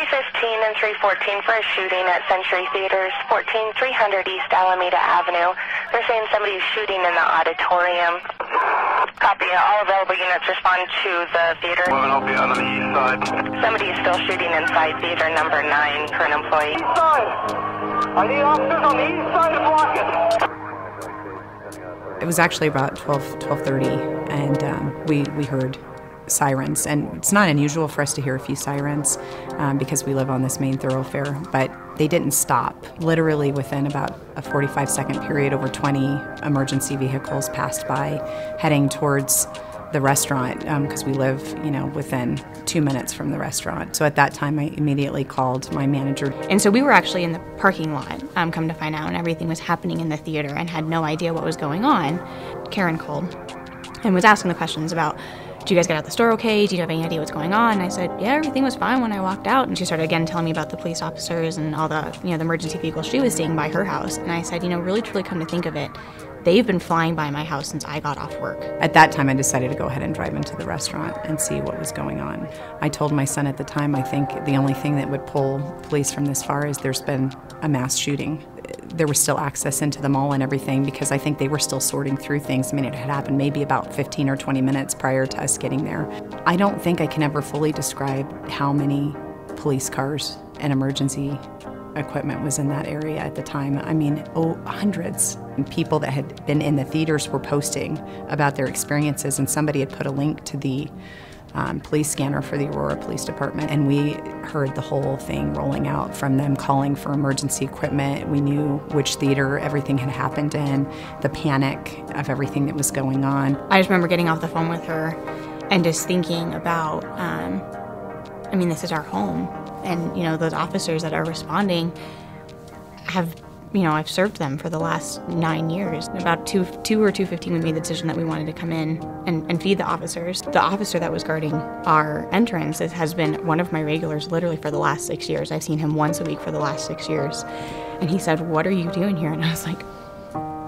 315 and 314 for a shooting at Century Theaters, 14300 East Alameda Avenue. They're saying somebody's shooting in the auditorium. Copy. All available units respond to the theater. I'll be on the east side. Somebody is still shooting inside theater number 9 for an employee. East side. I need officers on the east side to block it. It was actually about 12:30, and we heard sirens. And it's not unusual for us to hear a few sirens because we live on this main thoroughfare, but they didn't stop. Literally within about a 45-second period, over 20 emergency vehicles passed by heading towards the restaurant because we live, within 2 minutes from the restaurant. So at that time, I immediately called my manager. And so we were actually in the parking lot, come to find out, and everything was happening in the theater and had no idea what was going on. Karen called and was asking the questions about, do you guys get out the store okay? Do you have any idea what's going on? And I said, yeah, everything was fine when I walked out. And she started again telling me about the police officers and all the, the emergency vehicles she was seeing by her house. And I said, really truly come to think of it, they've been flying by my house since I got off work. At that time, I decided to go ahead and drive into the restaurant and see what was going on. I told my son at the time, I think the only thing that would pull police from this far is there's been a mass shooting. There was still access into the mall and everything because I think they were still sorting through things. I mean, it had happened maybe about 15 or 20 minutes prior to us getting there. I don't think I can ever fully describe how many police cars and emergency equipment was in that area at the time. I mean, hundreds. And people that had been in the theaters were posting about their experiences, and somebody had put a link to the police scanner for the Aurora Police Department, and we heard the whole thing rolling out from them calling for emergency equipment. We knew which theater everything had happened in, the panic of everything that was going on. I just remember getting off the phone with her and just thinking about, this is our home. And, those officers that are responding have, I've served them for the last 9 years. About 2 or 2:15, we made the decision that we wanted to come in and feed the officers. The officer that was guarding our entrance has been one of my regulars literally for the last 6 years. I've seen him once a week for the last 6 years. And he said, "What are you doing here?" And I was like,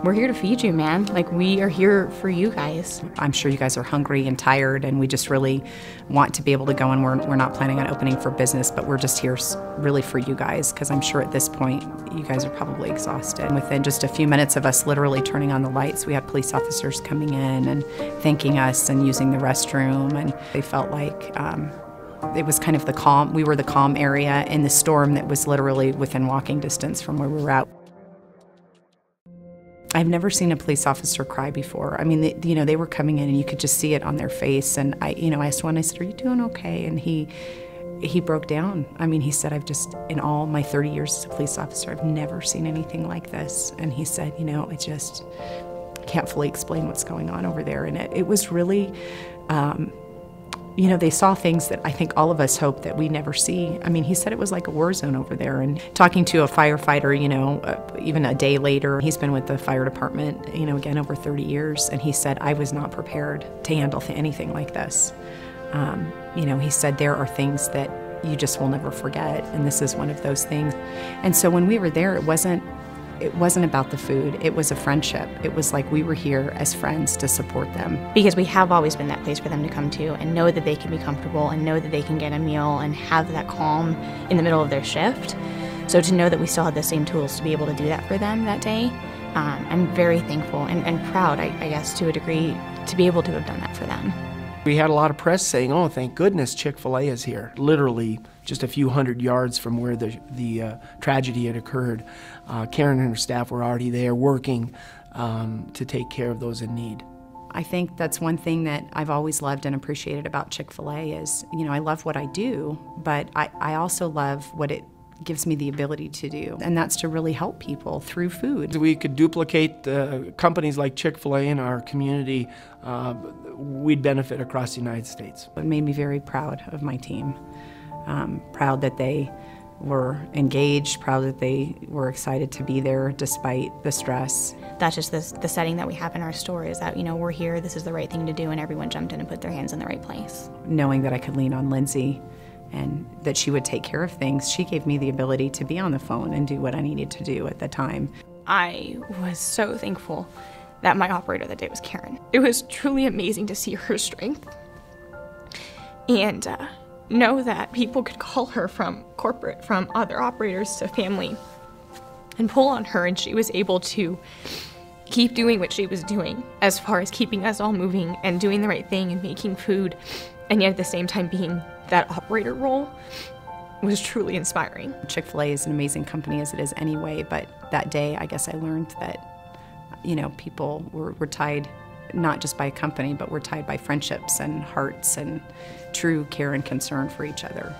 "We're here to feed you, man. Like, we are here for you guys." I'm sure you guys are hungry and tired, and we just really want to be able to go, and we're not planning on opening for business, but we're just here really for you guys, because I'm sure at this point you guys are probably exhausted. And within just a few minutes of us literally turning on the lights, we had police officers coming in and thanking us and using the restroom, and they felt like it was kind of the calm. We were the calm area in the storm that was literally within walking distance from where we were at. I've never seen a police officer cry before. I mean, they were coming in and you could just see it on their face. And I asked one, I said, "Are you doing okay?" And he broke down. I mean, he said, in all my 30 years as a police officer, I've never seen anything like this. And he said, I just can't fully explain what's going on over there. And it was really, they saw things that I think all of us hope that we never see. I mean, he said it was like a war zone over there. And talking to a firefighter, even a day later, he's been with the fire department, again, over 30 years. And he said, I was not prepared to handle anything like this. He said there are things that you just will never forget. And this is one of those things. And so when we were there, it wasn't about the food. It was a friendship. It was like we were here as friends to support them. Because we have always been that place for them to come to and know that they can be comfortable and know that they can get a meal and have that calm in the middle of their shift. So to know that we still had the same tools to be able to do that for them that day, I'm very thankful and proud, I guess, to a degree, to be able to have done that for them. We had a lot of press saying, "Oh, thank goodness Chick-fil-A is here," literally just a few hundred yards from where the tragedy had occurred. Karen and her staff were already there working to take care of those in need. I think that's one thing that I've always loved and appreciated about Chick-fil-A is, I love what I do, but I also love what it gives me the ability to do, and that's to really help people through food. We could duplicate companies like Chick-fil-A in our community, we'd benefit across the United States. It made me very proud of my team, proud that they were engaged, proud that they were excited to be there despite the stress. That's just the setting that we have in our store is that, we're here, this is the right thing to do, and everyone jumped in and put their hands in the right place. Knowing that I could lean on Lindsay and that she would take care of things, she gave me the ability to be on the phone and do what I needed to do at the time. I was so thankful that my operator that day was Karen. It was truly amazing to see her strength and know that people could call her from corporate, from other operators to family, and pull on her, and she was able to keep doing what she was doing as far as keeping us all moving and doing the right thing and making food, and yet at the same time being that operator role was truly inspiring. Chick-fil-A is an amazing company as it is anyway, but that day I guess I learned that, you know, people were tied not just by a company, but we're tied by friendships and hearts and true care and concern for each other.